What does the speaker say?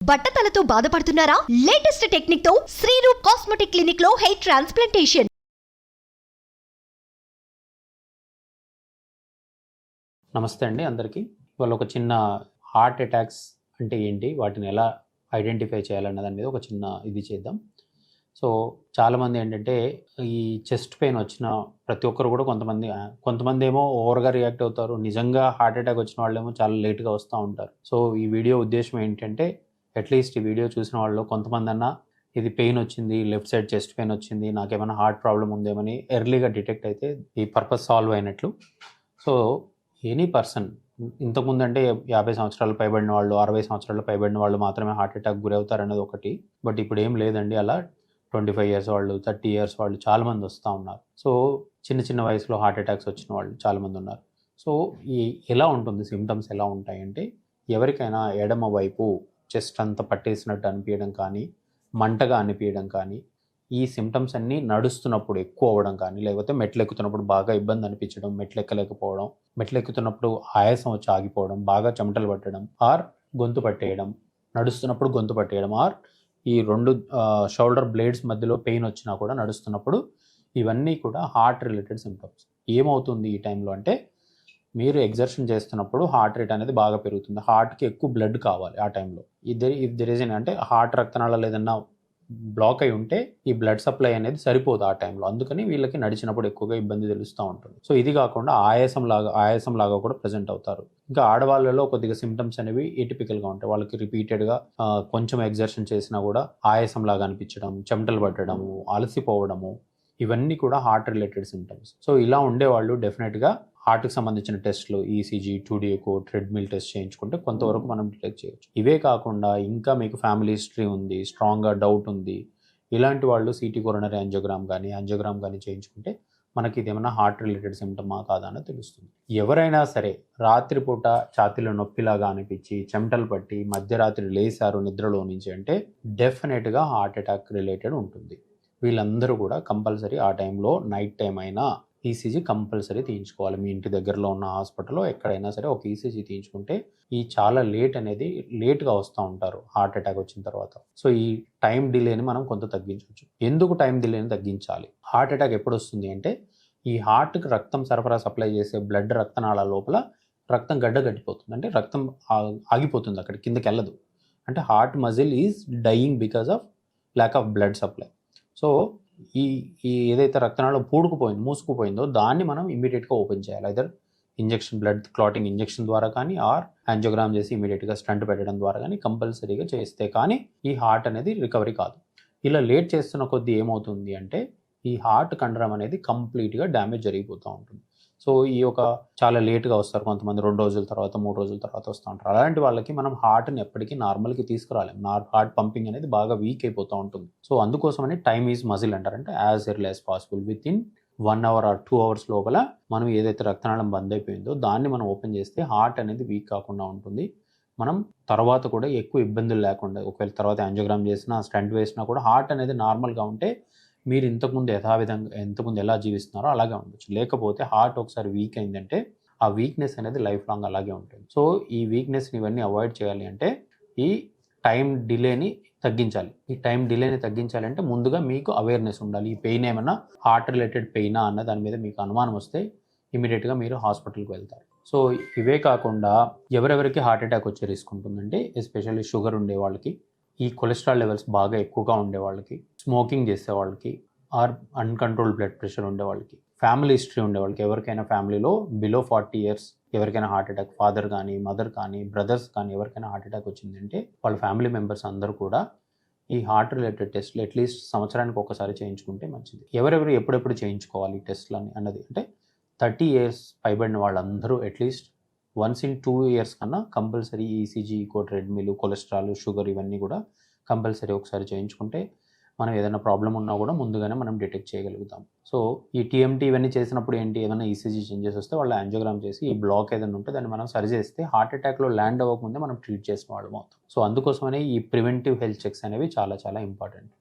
బట్టతలతో బాధపడుతున్నారా? Latest technique తో Shreeroop cosmetic clinic లో హెయిర్ ట్రాన్స్ప్లాంటేషన్. నమస్తే అండి అందరికీ. ఇవాళ ఒక చిన్న హార్ట్ అటాక్స్ అంటే ఏంటి, వాటిని ఎలా ఐడెంటిఫై చేయాలన్న దాని మీద ఒక చిన్న ఇది చేద్దాం. సో చాలామంది ఏంటంటే ఈ చెస్ట్ పెయిన్ వచ్చిన ప్రతి ఒక్కరు కూడా కొంతమంది ఏమో ఓవర్గా రియాక్ట్ అవుతారు. నిజంగా హార్ట్ అటాక్ వచ్చిన వాళ్ళేమో చాలా లేట్గా వస్తూ ఉంటారు. సో ఈ వీడియో ఉద్దేశం ఏంటంటే అట్లీస్ట్ ఈ వీడియో చూసిన వాళ్ళు కొంతమంది అన్నా ఇది పెయిన్ వచ్చింది, లెఫ్ట్ సైడ్ చెస్ట్ పెయిన్ వచ్చింది, నాకేమైనా హార్ట్ ప్రాబ్లం ఉందేమని ఎర్లీగా డిటెక్ట్ అయితే ఈ పర్పస్ సాల్వ్ అయినట్లు. సో ఎనీ పర్సన్ ఇంతకుముందు అంటే 50 సంవత్సరాలు పైబడిన వాళ్ళు, 60 సంవత్సరాలు పైబడిన వాళ్ళు మాత్రమే హార్ట్ అటాక్ గురవుతారు అనేది ఒకటి. బట్ ఇప్పుడు ఏం లేదండి, అలా 25 ఇయర్స్ వాళ్ళు, 30 ఇయర్స్ వాళ్ళు చాలామంది వస్తూ ఉన్నారు. సో చిన్న వయసులో హార్ట్ అటాక్స్ వచ్చిన వాళ్ళు చాలామంది ఉన్నారు. సో ఎలా ఉంటుంది, సిమ్టమ్స్ ఎలా ఉంటాయంటే, ఎవరికైనా ఎడమ వైపు చెస్ట్ అంతా పట్టేసినట్టు అనిపించడం కానీ, మంటగా అనిపించడం కానీ, ఈ సిమ్టమ్స్ అన్నీ నడుస్తున్నప్పుడు ఎక్కువ అవ్వడం కానీ, లేకపోతే మెట్లు ఎక్కుతున్నప్పుడు బాగా ఇబ్బంది అనిపించడం, మెట్లు ఎక్కలేకపోవడం, మెట్లు ఎక్కుతున్నప్పుడు ఆయాసం వచ్చి ఆగిపోవడం, బాగా చెమటలు పట్టడం, ఆర్ గొంతు పట్టేయడం, నడుస్తున్నప్పుడు గొంతు పట్టేయడం, ఆర్ ఈ రెండు షోల్డర్ బ్లేడ్స్ మధ్యలో పెయిన్ వచ్చినా కూడా నడుస్తున్నప్పుడు, ఇవన్నీ కూడా హార్ట్ రిలేటెడ్ సిమ్టమ్స్. ఏమవుతుంది ఈ టైంలో అంటే, మీరు ఎగ్జర్షన్ చేస్తున్నప్పుడు హార్ట్ రేట్ అనేది బాగా పెరుగుతుంది. హార్ట్కి ఎక్కువ బ్లడ్ కావాలి ఆ టైంలో. ఇఫ్ దెర్ ఇస్ అంటే హార్ట్ రక్తనాళాలు ఏదన్నా బ్లాక్ అయి ఉంటే ఈ బ్లడ్ సప్లై అనేది సరిపోదు ఆ టైంలో. అందుకని వీళ్ళకి నడిచినప్పుడు ఎక్కువగా ఇబ్బంది తెలుస్తూ ఉంటుంది. సో ఇది కాకుండా ఆయాసం లాగా కూడా ప్రజెంట్ అవుతారు. ఇంకా ఆడవాళ్ళలో కొద్దిగా సిమ్టమ్స్ అనేవి ఏటిపికల్గా ఉంటాయి. వాళ్ళకి రిపీటెడ్గా కొంచెం ఎగ్జర్షన్ చేసినా కూడా ఆయాసం లాగా అనిపించడం, చెమటలు పట్టడము, అలసిపోవడము, ఇవన్నీ కూడా హార్ట్ రిలేటెడ్ సిమ్టమ్స్. సో ఇలా ఉండేవాళ్ళు డెఫినెట్గా హార్ట్కి సంబంధించిన టెస్ట్లు, ECG, 2D echo, treadmill test చేయించుకుంటే కొంతవరకు మనం డిటెక్ట్ చేయొచ్చు. ఇవే కాకుండా ఇంకా మీకు ఫ్యామిలీ హిస్టరీ ఉంది, స్ట్రాంగ్గా డౌట్ ఉంది, ఇలాంటి వాళ్ళు సిటీ కొరోనరీ యాంజియోగ్రామ్ కానీ చేయించుకుంటే మనకి ఇదేమన్నా హార్ట్ రిలేటెడ్ సిమ్టమా కాదా అని తెలుస్తుంది. ఎవరైనా సరే రాత్రిపూట ఛాతీలో నొప్పిలాగా అనిపించి, చెమటలు పట్టి, మధ్యరాత్రి లేసారు నిద్రలో నుంచి అంటే డెఫినెట్గా హార్ట్ అటాక్ రిలేటెడ్ ఉంటుంది. వీళ్ళందరూ కూడా కంపల్సరీ ఆ టైంలో నైట్ టైం అయినా ఈసీజీ కంపల్సరీ తీయించుకోవాలి. మీ ఇంటి దగ్గరలో ఉన్న హాస్పిటల్లో ఎక్కడైనా సరే ఒక ఈసీజీ తీయించుకుంటే ఈ చాలా లేట్గా వస్తూ ఉంటారు హార్ట్ అటాక్ వచ్చిన తర్వాత. సో ఈ టైం డిలేని మనం కొంత తగ్గించవచ్చు. ఎందుకు టైం డిలేని తగ్గించాలి? హార్ట్ అటాక్ ఎప్పుడు వస్తుంది అంటే, ఈ హార్ట్కి రక్తం సరఫరా సప్లై చేసే బ్లడ్ రక్తనాళాల లోపల రక్తం గడ్డగట్టిపోతుంది. అంటే రక్తం ఆగిపోతుంది, అక్కడ కిందకి వెళ్ళదు. అంటే heart muscle is dying because of lack of blood supply. So ఈ ఏదైతే రక్తనాళం మూసుకుపోయిందో దాన్ని మనం ఇమీడియట్గా ఓపెన్ చేయాలి. ఐదర్ బ్లడ్ క్లాటింగ్ ఇంజెక్షన్ ద్వారా కానీ, ఆర్ యాంజియోగ్రామ్ చేసి ఇమీడియట్గా స్టంట్ పెట్టడం ద్వారా కానీ కంపల్సరీగా చేస్తే కానీ ఈ హార్ట్ అనేది రికవరీ కాదు. ఇలా లేట్ చేస్తున్న కొద్దీ ఏమవుతుంది అంటే, ఈ హార్ట్ కండరం అనేది కంప్లీట్గా డ్యామేజ్ జరిగిపోతూ ఉంటుంది. సో ఈ ఒక చాలా లేట్గా వస్తారు కొంతమంది, 2 రోజుల తర్వాత 3 రోజుల తర్వాత వస్తూ ఉంటారు. అలాంటి వాళ్ళకి మనం హార్ట్ని ఎప్పటికీ నార్మల్కి తీసుకురాలేము. హార్ట్ పంపింగ్ అనేది బాగా వీక్ అయిపోతూ ఉంటుంది. సో అందుకోసమని టైమ్ ఈజ్ మజిల్ అంటారంటే, as early as possible within 1 hour or 2 hours లోపల మనం ఏదైతే రక్తనాళం బంద్ అయిపోయిందో దాన్ని మనం ఓపెన్ చేస్తే హార్ట్ అనేది వీక్ కాకుండా ఉంటుంది. మనం తర్వాత కూడా ఎక్కువ ఇబ్బందులు లేకుండా, ఒకవేళ తర్వాత యాంజియోగ్రామ్ చేసినా, స్టంట్ వేసినా కూడా హార్ట్ అనేది నార్మల్గా ఉంటే మీరు ఇంతకుముందు ఎలా జీవిస్తున్నారో అలాగే ఉండొచ్చు. లేకపోతే హార్ట్ ఒకసారి వీక్ అయిందంటే ఆ వీక్నెస్ అనేది లైఫ్ లాంగ్ అలాగే ఉంటుంది. సో ఈ వీక్నెస్ని ఇవన్నీ అవాయిడ్ చేయాలి అంటే ఈ టైం డిలేని తగ్గించాలి. ఈ టైం డిలేని తగ్గించాలంటే ముందుగా మీకు అవేర్నెస్ ఉండాలి. ఈ పెయిన్ ఏమైనా హార్ట్ రిలేటెడ్ పెయినా అన్న దాని మీద మీకు అనుమానం వస్తే ఇమీడియట్గా మీరు హాస్పిటల్కి వెళ్తారు. సో ఇవే కాకుండా ఎవరెవరికి హార్ట్ అటాక్ వచ్చే రిస్క్ ఉంటుందంటే, ఎస్పెషల్లీ షుగర్ ఉండే వాళ్ళకి, ఈ కొలెస్ట్రాల్ లెవెల్స్ బాగా ఎక్కువగా ఉండే వాళ్ళకి, స్మోకింగ్ చేసే వాళ్ళకి, ఆర్ అన్కంట్రోల్డ్ బ్లడ్ ప్రెషర్ ఉండే వాళ్ళకి, ఫ్యామిలీ హిస్టరీ ఉండే వాళ్ళకి, ఎవరికైనా ఫ్యామిలీలో బిలో 40 ఇయర్స్ ఎవరికైనా హార్ట్ అటాక్, ఫాదర్ కానీ, మదర్ కానీ, బ్రదర్స్ కానీ ఎవరికైనా హార్ట్ అటాక్ వచ్చిందంటే వాళ్ళ ఫ్యామిలీ మెంబర్స్ అందరూ కూడా ఈ హార్ట్ రిలేటెడ్ టెస్ట్లు అట్లీస్ట్ సంవత్సరానికి ఒకసారి చేయించుకుంటే మంచిది. ఎవరెవరు ఎప్పుడెప్పుడు చేయించుకోవాలి ఈ టెస్ట్లు అన్నది అంటే, 30 ఇయర్స్ పైబడిన వాళ్ళందరూ అట్లీస్ట్ వన్స్ ఇన్ 2 ఇయర్స్ కన్నా compulsory ECG, echo, treadmill, cholesterol, sugar ఇవన్నీ కూడా కంపల్సరీ ఒకసారి చేయించుకుంటే మనం ఏదైనా ప్రాబ్లం ఉన్నా కూడా ముందుగానే మనం డిటెక్ట్ చేయగలుగుతాం. సో ఈ టీఎంటీ ఇవన్నీ చేసినప్పుడు ఏంటి, ఏదైనా ఈసీజీ చేంజెస్ వస్తే వాళ్ళు యాంజియోగ్రామ్ చేసి ఈ బ్లాక్ ఏదైనా ఉంటే దాన్ని మనం సరి చేస్తే హార్ట్ అటాక్లో ల్యాండ్ అవ్వకముందే మనం ట్రీట్ చేసిన వాళ్ళం అవుతాం. సో అందుకోసమనే ఈ ప్రివెంటివ్ హెల్త్ చెక్స్ అనేవి చాలా చాలా ఇంపార్టెంట్.